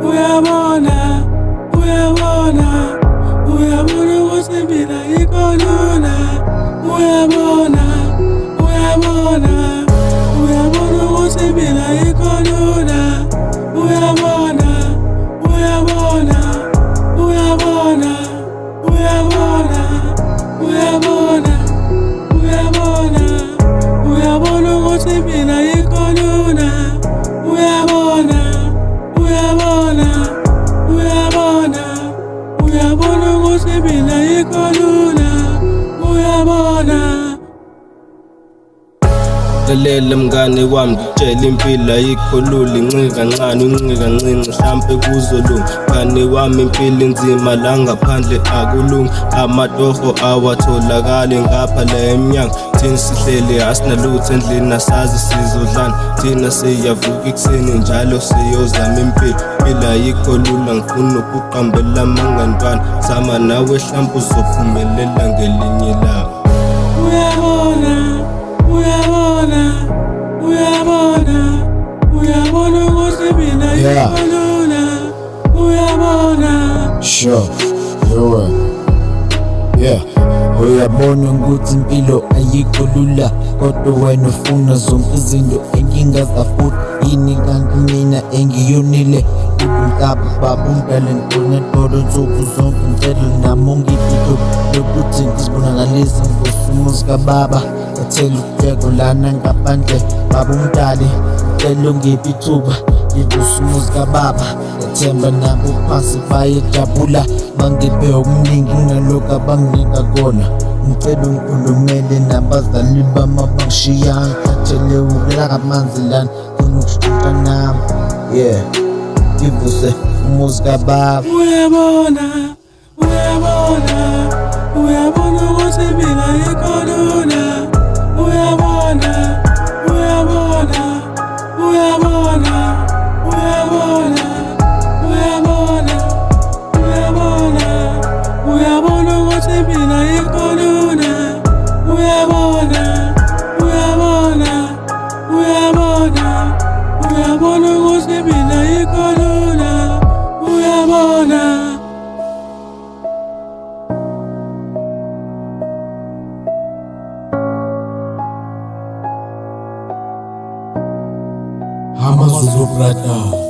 uyabona, uyabona, uyabona ukuthi mina yikho lula. Uyabona, uyabona, uyabona ukuthi mina yikho lula. Uyabona, uyabona, uyabona, uyabona, uyabona, uyabona, uyabona ukuthi mina yikho lula. Uyabona, uyabona, uyabona, uyabona ukuthi mina yikho lula. Uyabona. Lalela mngane wami ngitshela impilo ayikho lula, incika kancane uncika kancinci hlampe kuzolunga. Mngane wami impilo inzima la ngaphandle akulungi, amatoho awatholakali ngapha la emnyango. Thina sihleli asinalutho endlini asazi sizodlani, thina siyavuka ekuseni njalo siyozama impilo. Impilo ayikho lula ngifuna ukuqambela amangantwana, zama nawe hlampe uzophumelela ngelinye ilanga. Uyabona, uyabona, uyabona, uyabona ukuthi mina yikho lula. Uyabona. Sure, yeah. Uyabona ukuthi impilo ayikho lula, kodwa wena ufuna zonke izinto engingazafuthi. Yini kanti mina engiyonile umhlaba baba umdala ntonetolo nsuku zonke ngicela nami ungiphuthuphe lokuthi ngizibonakalise ngosumuzi kababa. Ngathela ukujeko lana ngaphandle baba umdali ngicela ungiphe ithuba ngivusumuzi kababa. Ngathemba nabo phansi bayejabula bangiphe okuningi ngalokhu abanginika kona. Ngicela ungikhulumele nabazali bami abangishiya ngithathele ukulaka amanzi lana funa ukushintsha nami, yeah, ngivuse umuzi kababa. Uyabona, uyabona, uyabona ukuthi mina yikho lula. Uyabona, uyabona, uyabona, uyabona, uyabona, uyabona, uyabona ukuthi mina yikho lula. Uyabona, uyabona, uyabona, uyabona ukuthi mina yikho lula. Uyabona. AmaZulu Brother.